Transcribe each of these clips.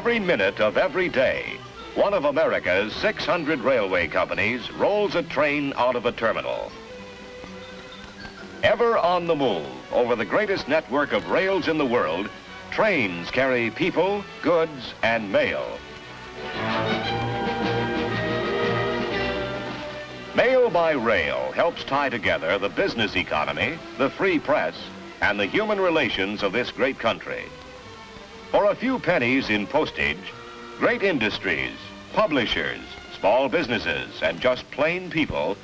Every minute of every day, one of America's 600 railway companies rolls a train out of a terminal. Ever on the move over the greatest network of rails in the world, trains carry people, goods, and mail. Mail by rail helps tie together the business economy, the free press, and the human relations of this great country. For a few pennies in postage, great industries, publishers, small businesses, and just plain people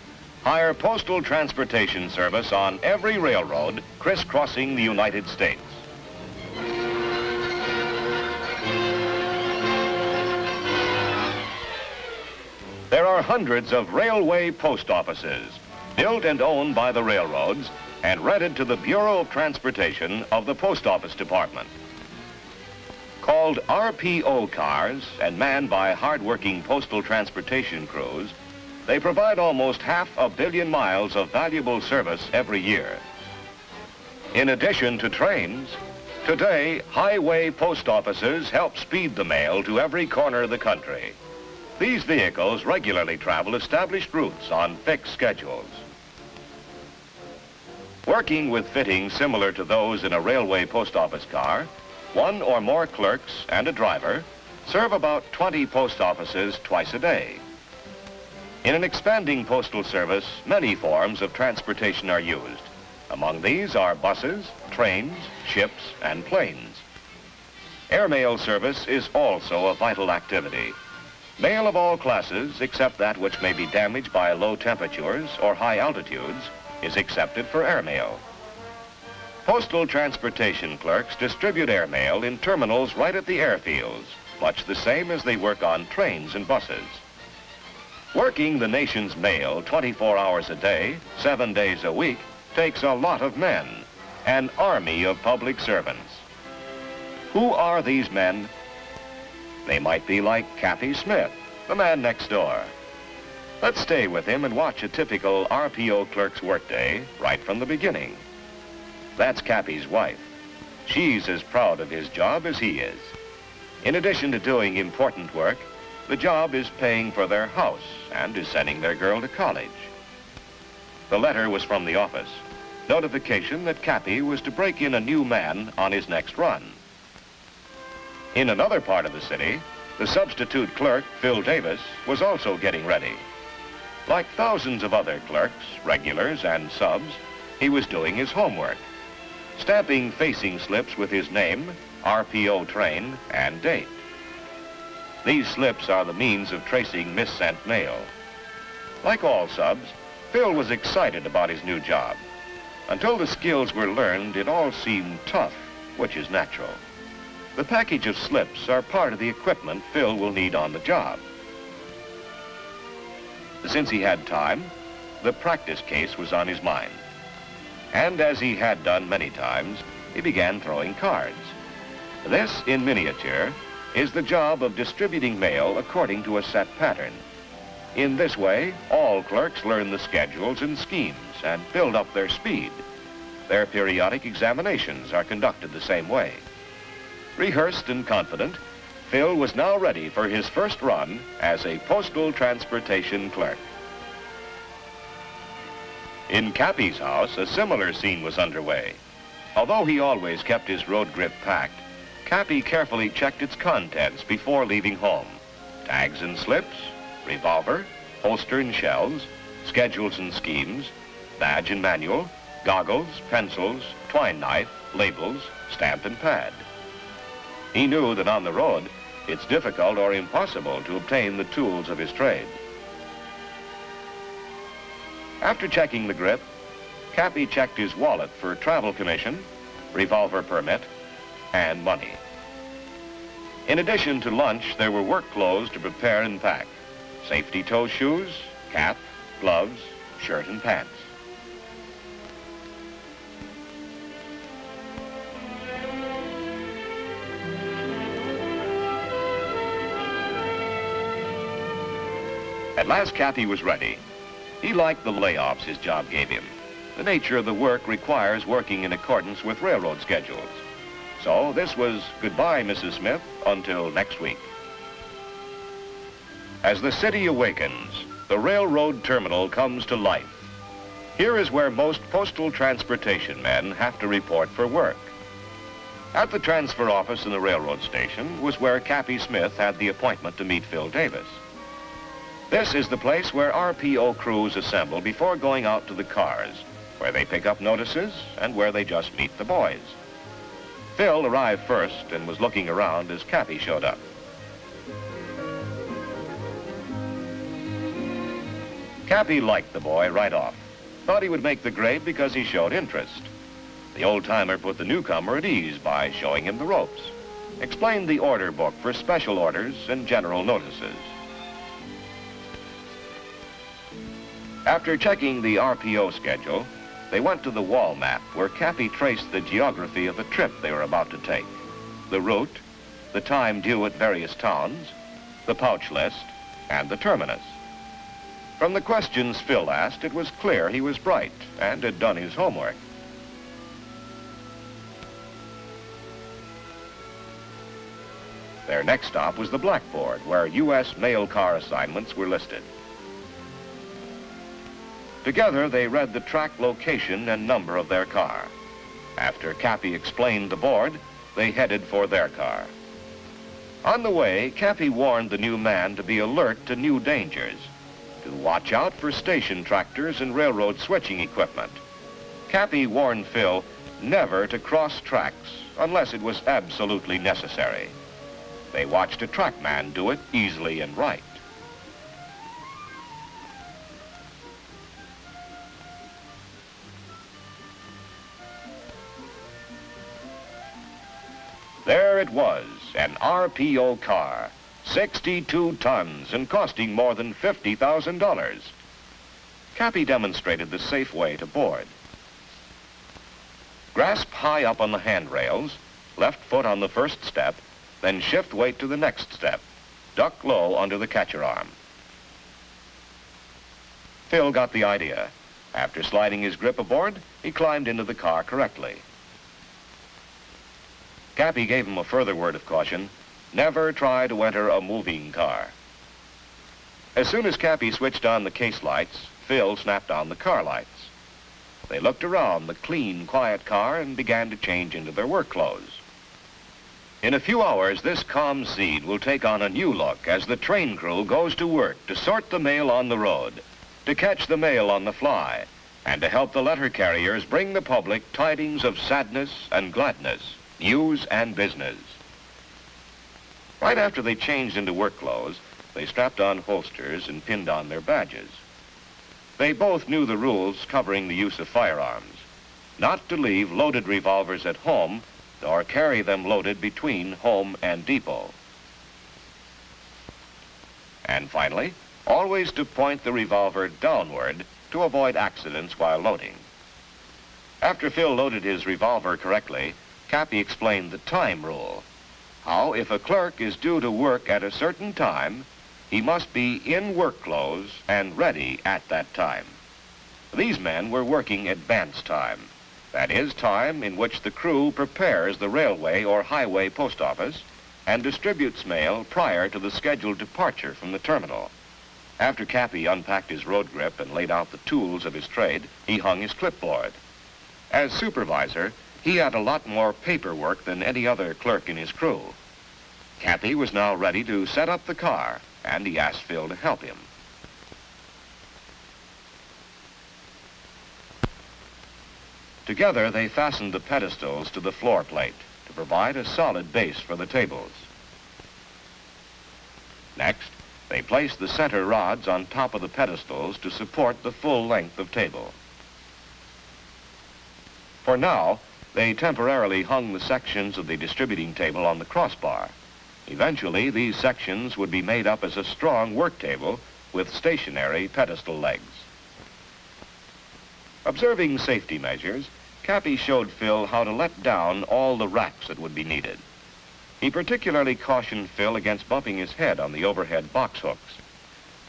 hire postal transportation service on every railroad crisscrossing the United States. There are hundreds of railway post offices, built and owned by the railroads and rented to the Bureau of Transportation of the Post Office Department. Called RPO cars and manned by hard-working postal transportation crews, they provide almost 500 million miles of valuable service every year. In addition to trains, today, highway post offices help speed the mail to every corner of the country. These vehicles regularly travel established routes on fixed schedules. Working with fittings similar to those in a railway post office car, one or more clerks and a driver serve about 20 post offices twice a day. In an expanding postal service, many forms of transportation are used. Among these are buses, trains, ships, and planes. Airmail service is also a vital activity. Mail of all classes, except that which may be damaged by low temperatures or high altitudes, is accepted for airmail. Postal transportation clerks distribute airmail in terminals right at the airfields, much the same as they work on trains and buses. Working the nation's mail 24 hours a day, 7 days a week, takes a lot of men, an army of public servants. Who are these men? They might be like Cappy Smith, the man next door. Let's stay with him and watch a typical RPO clerk's workday right from the beginning. That's Cappy's wife. She's as proud of his job as he is. In addition to doing important work, the job is paying for their house and is sending their girl to college. The letter was from the office. Notification that Cappy was to break in a new man on his next run. In another part of the city, the substitute clerk, Phil Davis, was also getting ready. Like thousands of other clerks, regulars, and subs, he was doing his homework, stamping facing slips with his name, RPO train, and date. These slips are the means of tracing missent mail. Like all subs, Phil was excited about his new job. Until the skills were learned, it all seemed tough, which is natural. The package of slips are part of the equipment Phil will need on the job. Since he had time, the practice case was on his mind. And as he had done many times, he began throwing cards. This, in miniature, is the job of distributing mail according to a set pattern. In this way, all clerks learn the schedules and schemes and build up their speed. Their periodic examinations are conducted the same way. Rehearsed and confident, Phil was now ready for his first run as a postal transportation clerk. In Cappy's house, a similar scene was underway. Although he always kept his road grip packed, Cappy carefully checked its contents before leaving home. Tags and slips, revolver, holster and shells, schedules and schemes, badge and manual, goggles, pencils, twine knife, labels, stamp and pad. He knew that on the road, it's difficult or impossible to obtain the tools of his trade. After checking the grip, Cappy checked his wallet for travel commission, revolver permit, and money. In addition to lunch, there were work clothes to prepare and pack. Safety toe shoes, cap, gloves, shirt and pants. At last, Cappy was ready. He liked the layoffs his job gave him. The nature of the work requires working in accordance with railroad schedules. So this was goodbye, Mrs. Smith, until next week. As the city awakens, the railroad terminal comes to life. Here is where most postal transportation men have to report for work. At the transfer office in the railroad station was where Cappy Smith had the appointment to meet Phil Davis. This is the place where RPO crews assemble before going out to the cars, where they pick up notices and where they just meet the boys. Phil arrived first and was looking around as Cappy showed up. Cappy liked the boy right off. Thought he would make the grade because he showed interest. The old-timer put the newcomer at ease by showing him the ropes. Explained the order book for special orders and general notices. After checking the RPO schedule, they went to the wall map where Cappy traced the geography of the trip they were about to take, the route, the time due at various towns, the pouch list, and the terminus. From the questions Phil asked, it was clear he was bright and had done his homework. Their next stop was the blackboard, where U.S. mail car assignments were listed. Together, they read the track location and number of their car. After Cappy explained the board, they headed for their car. On the way, Cappy warned the new man to be alert to new dangers, to watch out for station tractors and railroad switching equipment. Cappy warned Phil never to cross tracks unless it was absolutely necessary. They watched a trackman do it easily and right. There it was, an RPO car, 62 tons and costing more than $50,000. Cappy demonstrated the safe way to board. Grasp high up on the handrails, left foot on the first step, then shift weight to the next step. Duck low under the catcher arm. Phil got the idea. After sliding his grip aboard, he climbed into the car correctly. Cappy gave him a further word of caution: never try to enter a moving car. As soon as Cappy switched on the case lights, Phil snapped on the car lights. They looked around the clean, quiet car and began to change into their work clothes. In a few hours, this calm scene will take on a new look as the train crew goes to work to sort the mail on the road, to catch the mail on the fly, and to help the letter carriers bring the public tidings of sadness and gladness, news and business. Right after they changed into work clothes, they strapped on holsters and pinned on their badges. They both knew the rules covering the use of firearms: not to leave loaded revolvers at home, nor carry them loaded between home and depot. And finally, always to point the revolver downward to avoid accidents while loading. After Phil loaded his revolver correctly, Cappy explained the time rule. How if a clerk is due to work at a certain time, he must be in work clothes and ready at that time. These men were working advance time. That is, time in which the crew prepares the railway or highway post office and distributes mail prior to the scheduled departure from the terminal. After Cappy unpacked his road grip and laid out the tools of his trade, he hung his clipboard. As supervisor, he had a lot more paperwork than any other clerk in his crew. Cappy was now ready to set up the car, and he asked Phil to help him. Together, they fastened the pedestals to the floor plate to provide a solid base for the tables. Next, they placed the center rods on top of the pedestals to support the full length of table. For now, they temporarily hung the sections of the distributing table on the crossbar. Eventually, these sections would be made up as a strong work table with stationary pedestal legs. Observing safety measures, Cappy showed Phil how to let down all the racks that would be needed. He particularly cautioned Phil against bumping his head on the overhead box hooks.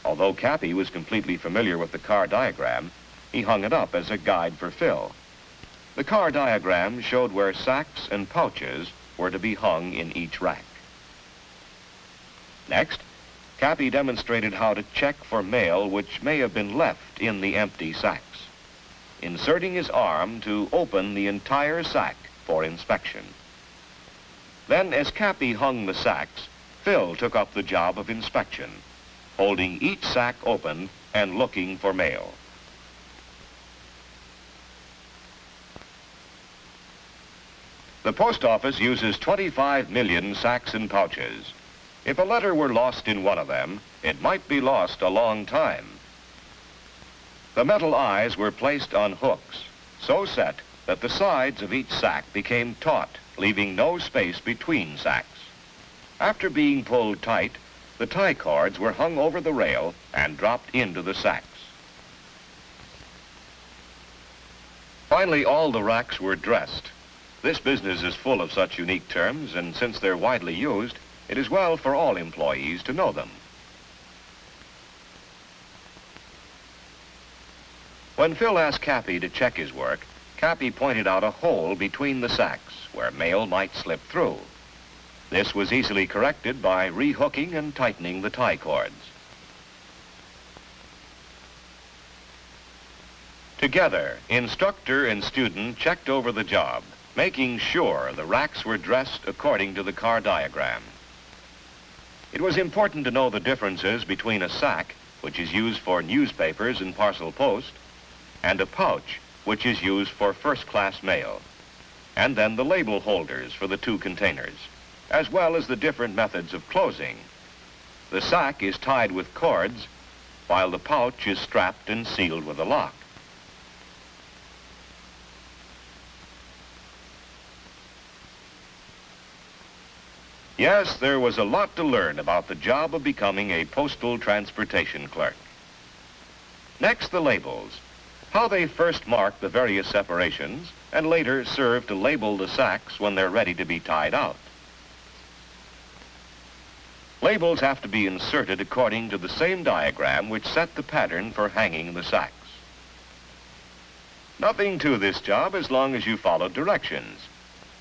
Although Cappy was completely familiar with the car diagram, he hung it up as a guide for Phil. The car diagram showed where sacks and pouches were to be hung in each rack. Next, Cappy demonstrated how to check for mail which may have been left in the empty sacks, inserting his arm to open the entire sack for inspection. Then, as Cappy hung the sacks, Phil took up the job of inspection, holding each sack open and looking for mail. The post office uses 25 million sacks and pouches. If a letter were lost in one of them, it might be lost a long time. The metal eyes were placed on hooks, so set that the sides of each sack became taut, leaving no space between sacks. After being pulled tight, the tie cords were hung over the rail and dropped into the sacks. Finally, all the racks were dressed. This business is full of such unique terms, and since they're widely used, it is well for all employees to know them. When Phil asked Cappy to check his work, Cappy pointed out a hole between the sacks where mail might slip through. This was easily corrected by rehooking and tightening the tie cords. Together, instructor and student checked over the job, making sure the racks were dressed according to the car diagram. It was important to know the differences between a sack, which is used for newspapers and parcel post, and a pouch, which is used for first-class mail, and then the label holders for the two containers, as well as the different methods of closing. The sack is tied with cords, while the pouch is strapped and sealed with a lock. Yes, there was a lot to learn about the job of becoming a postal transportation clerk. Next, the labels. How they first mark the various separations and later serve to label the sacks when they're ready to be tied out. Labels have to be inserted according to the same diagram which set the pattern for hanging the sacks. Nothing to this job as long as you follow directions.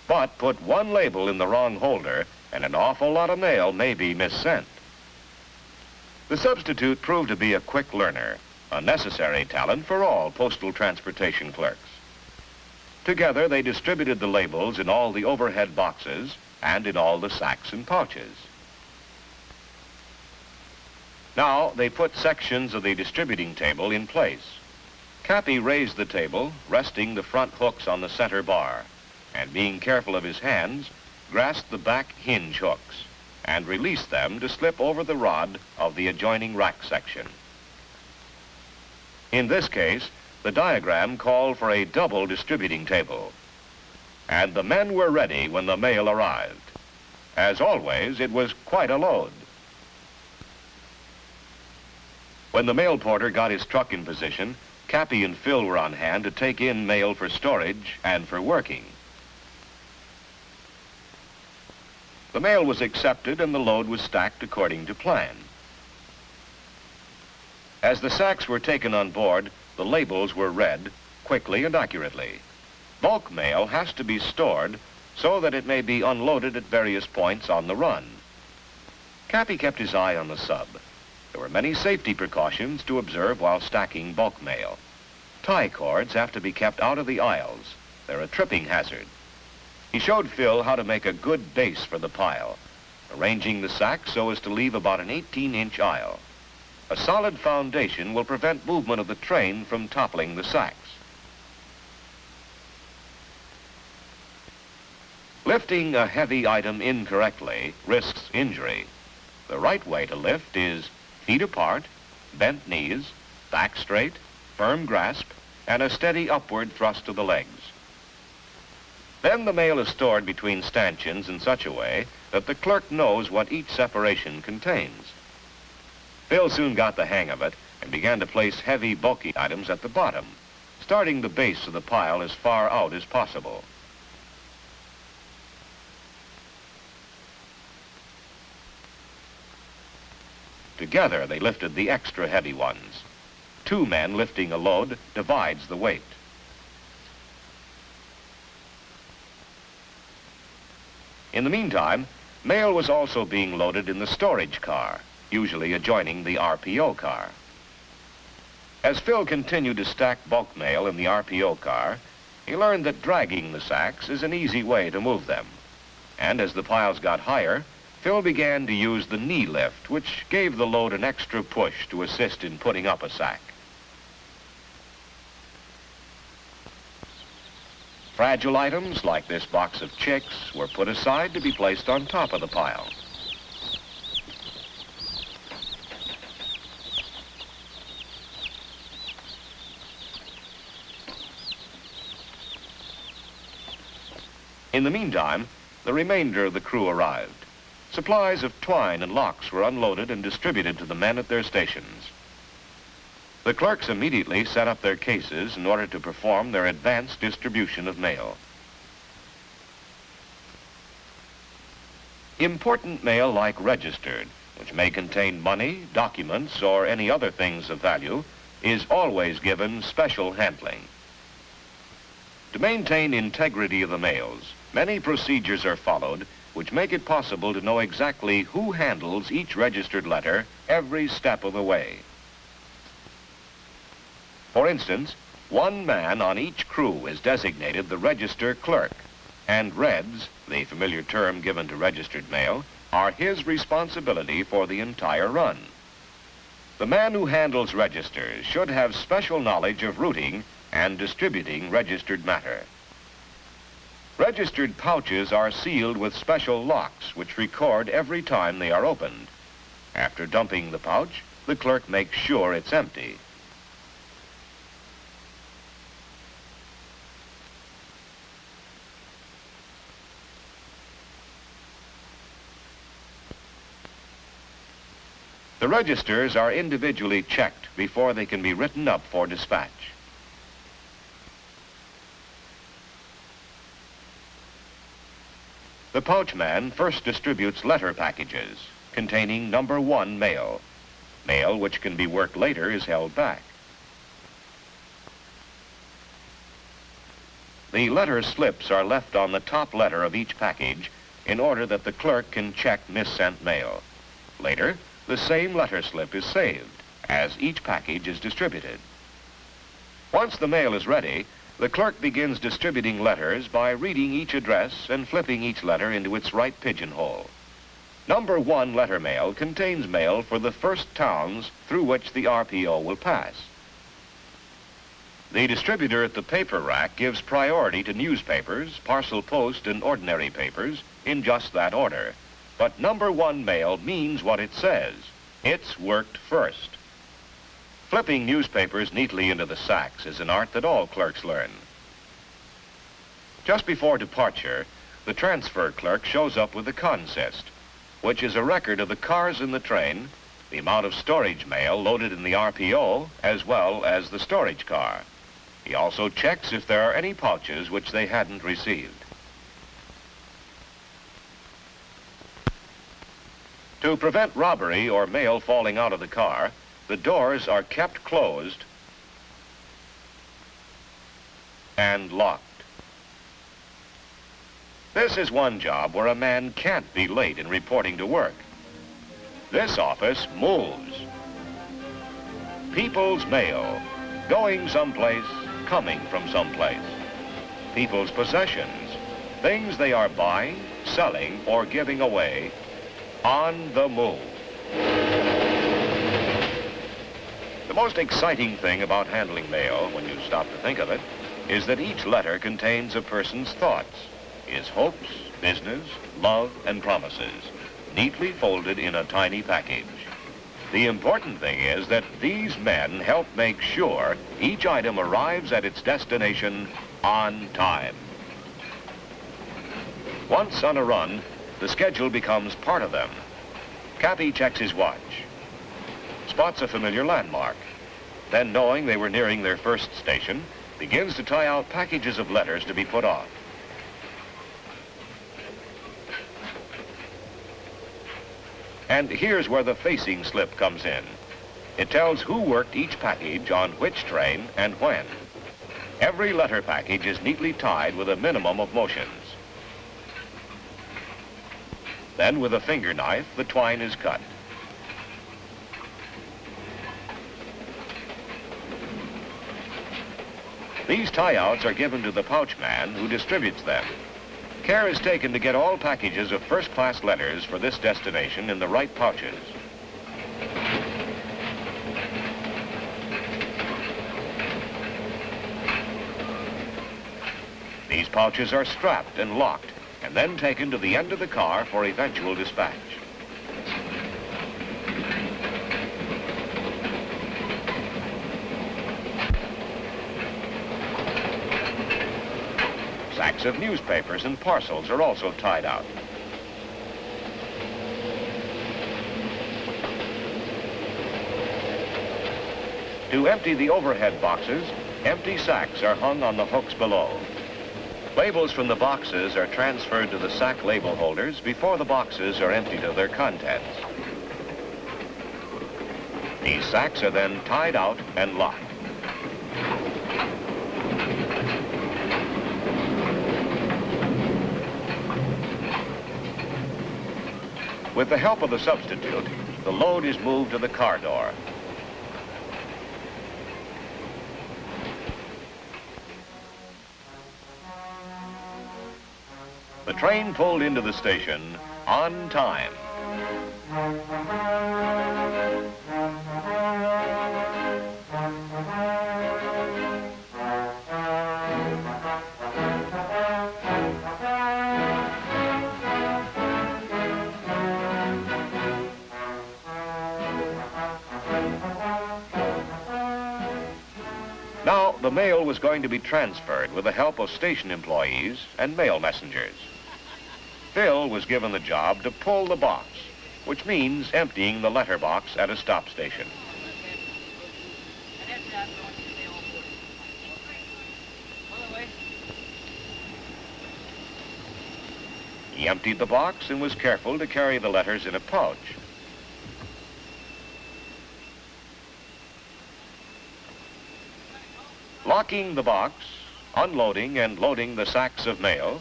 But put one label in the wrong holder and an awful lot of mail may be missent. The substitute proved to be a quick learner, a necessary talent for all postal transportation clerks. Together, they distributed the labels in all the overhead boxes and in all the sacks and pouches. Now, they put sections of the distributing table in place. Cappy raised the table, resting the front hooks on the center bar, and being careful of his hands, grasped the back hinge hooks and released them to slip over the rod of the adjoining rack section. In this case, the diagram called for a double distributing table, and the men were ready when the mail arrived. As always, it was quite a load. When the mail porter got his truck in position, Cappy and Phil were on hand to take in mail for storage and for working. The mail was accepted and the load was stacked according to plan. As the sacks were taken on board, the labels were read quickly and accurately. Bulk mail has to be stored so that it may be unloaded at various points on the run. Cappy kept his eye on the sub. There were many safety precautions to observe while stacking bulk mail. Tie cords have to be kept out of the aisles. They're a tripping hazard. He showed Phil how to make a good base for the pile, arranging the sacks so as to leave about an 18-inch aisle. A solid foundation will prevent movement of the train from toppling the sacks. Lifting a heavy item incorrectly risks injury. The right way to lift is feet apart, bent knees, back straight, firm grasp, and a steady upward thrust of the legs. Then the mail is stored between stanchions in such a way that the clerk knows what each separation contains. Phil soon got the hang of it and began to place heavy, bulky items at the bottom, starting the base of the pile as far out as possible. Together, they lifted the extra heavy ones. Two men lifting a load divides the weight. In the meantime, mail was also being loaded in the storage car, usually adjoining the RPO car. As Phil continued to stack bulk mail in the RPO car, he learned that dragging the sacks is an easy way to move them. And as the piles got higher, Phil began to use the knee lift, which gave the load an extra push to assist in putting up a sack. Fragile items like this box of chicks were put aside to be placed on top of the pile. In the meantime, the remainder of the crew arrived. Supplies of twine and locks were unloaded and distributed to the men at their stations. The clerks immediately set up their cases in order to perform their advanced distribution of mail. Important mail like registered, which may contain money, documents, or any other things of value, is always given special handling. To maintain integrity of the mails, many procedures are followed which make it possible to know exactly who handles each registered letter every step of the way. For instance, one man on each crew is designated the register clerk, and reads, the familiar term given to registered mail, are his responsibility for the entire run. The man who handles registers should have special knowledge of routing and distributing registered matter. Registered pouches are sealed with special locks which record every time they are opened. After dumping the pouch, the clerk makes sure it's empty. The registers are individually checked before they can be written up for dispatch. The pouchman first distributes letter packages containing number 1 mail. Mail which can be worked later is held back. The letter slips are left on the top letter of each package in order that the clerk can check missent mail. Later, the same letter slip is saved as each package is distributed. Once the mail is ready, the clerk begins distributing letters by reading each address and flipping each letter into its right pigeonhole. Number 1 letter mail contains mail for the first towns through which the RPO will pass. The distributor at the paper rack gives priority to newspapers, parcel post, and ordinary papers in just that order. But number 1 mail means what it says. It's worked first. Flipping newspapers neatly into the sacks is an art that all clerks learn. Just before departure, the transfer clerk shows up with the consist, which is a record of the cars in the train, the amount of storage mail loaded in the RPO, as well as the storage car. He also checks if there are any pouches which they hadn't received. To prevent robbery or mail falling out of the car, the doors are kept closed and locked. This is one job where a man can't be late in reporting to work. This office moves. People's mail, going someplace, coming from someplace. People's possessions, things they are buying, selling, or giving away, on the move. The most exciting thing about handling mail, when you stop to think of it, is that each letter contains a person's thoughts, his hopes, business, love, and promises, neatly folded in a tiny package. The important thing is that these men help make sure each item arrives at its destination on time. Once on a run, the schedule becomes part of them. Cappy checks his watch, spots a familiar landmark, then, knowing they were nearing their first station, begins to tie out packages of letters to be put off. And here's where the facing slip comes in. It tells who worked each package on which train and when. Every letter package is neatly tied with a minimum of motions. Then with a finger knife, the twine is cut. These tie-outs are given to the pouch man who distributes them. Care is taken to get all packages of first-class letters for this destination in the right pouches. These pouches are strapped and locked and then taken to the end of the car for eventual dispatch. Sacks of newspapers and parcels are also tied out. To empty the overhead boxes, empty sacks are hung on the hooks below. Labels from the boxes are transferred to the sack label holders before the boxes are emptied of their contents. These sacks are then tied out and locked. With the help of the substitute, the load is moved to the car door. The train pulled into the station on time. Now, the mail was going to be transferred with the help of station employees and mail messengers. Phil was given the job to pull the box, which means emptying the letterbox at a stop station. He emptied the box and was careful to carry the letters in a pouch. Locking the box, unloading and loading the sacks of mail,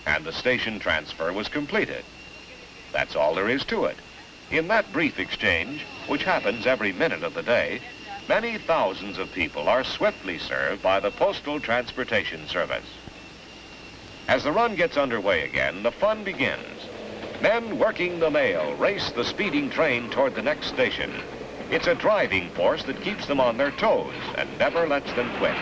and the station transfer was completed. That's all there is to it. In that brief exchange, which happens every minute of the day, many thousands of people are swiftly served by the Postal Transportation Service. As the run gets underway again, the fun begins. Men working the mail race the speeding train toward the next station. It's a driving force that keeps them on their toes and never lets them quit.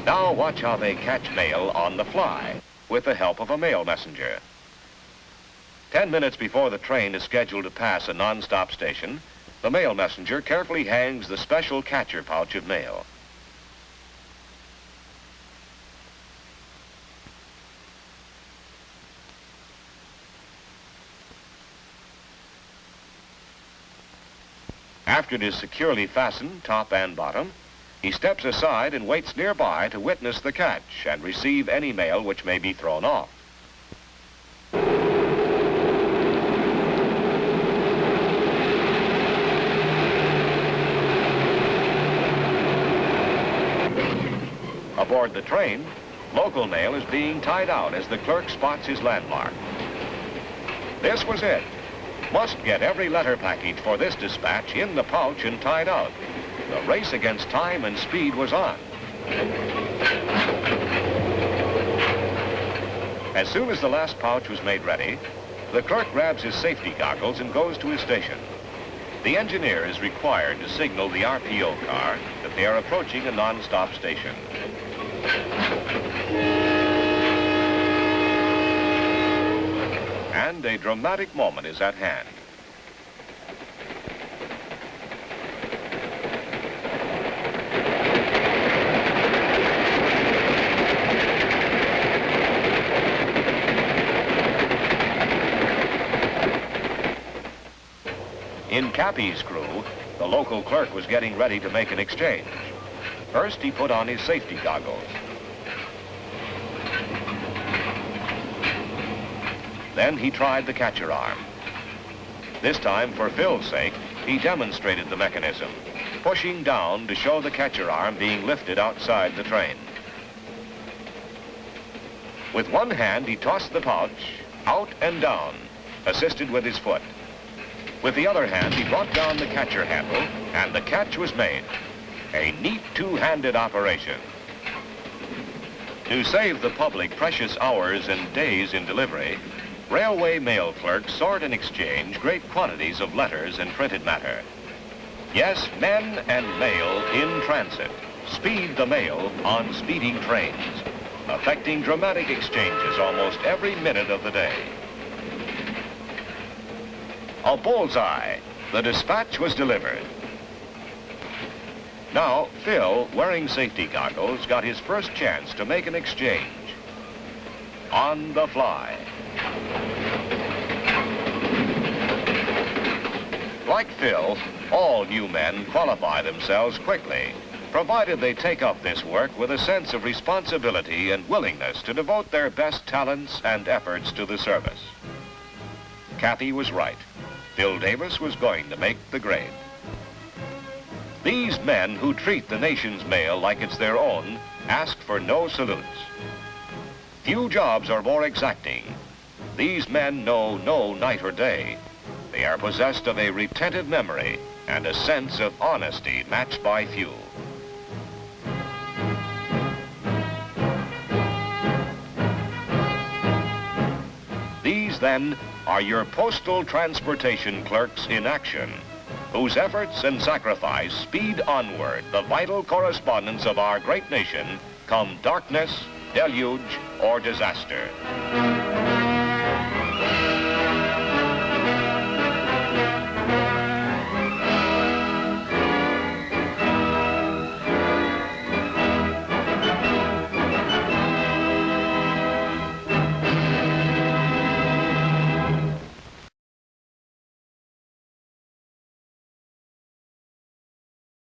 Now watch how they catch mail on the fly with the help of a mail messenger. 10 minutes before the train is scheduled to pass a non-stop station, the mail messenger carefully hangs the special catcher pouch of mail. After it is securely fastened, top and bottom, he steps aside and waits nearby to witness the catch and receive any mail which may be thrown off. Aboard the train, local mail is being tied out as the clerk spots his landmark. This was it. Must get every letter package for this dispatch in the pouch and tied out. The race against time and speed was on. As soon as the last pouch was made ready, the clerk grabs his safety goggles and goes to his station. The engineer is required to signal the RPO car that they are approaching a non-stop station. And a dramatic moment is at hand. In Cappy's crew, the local clerk was getting ready to make an exchange. First, he put on his safety goggles. Then he tried the catcher arm. This time, for Phil's sake, he demonstrated the mechanism, pushing down to show the catcher arm being lifted outside the train. With one hand, he tossed the pouch out and down, assisted with his foot. With the other hand, he brought down the catcher handle, and the catch was made. A neat two-handed operation. To save the public precious hours and days in delivery, railway mail clerks sort and exchange great quantities of letters and printed matter. Yes, men and mail in transit speed the mail on speeding trains, affecting dramatic exchanges almost every minute of the day. A bullseye. The dispatch was delivered. Now, Phil, wearing safety goggles, got his first chance to make an exchange. On the fly. Like Phil, all new men qualify themselves quickly, provided they take up this work with a sense of responsibility and willingness to devote their best talents and efforts to the service. Kathy was right. Phil Davis was going to make the grade. These men who treat the nation's mail like it's their own ask for no salutes. Few jobs are more exacting. These men know no night or day. They are possessed of a retentive memory and a sense of honesty matched by few. These, then, are your postal transportation clerks in action, whose efforts and sacrifice speed onward the vital correspondence of our great nation, come darkness, deluge, or disaster.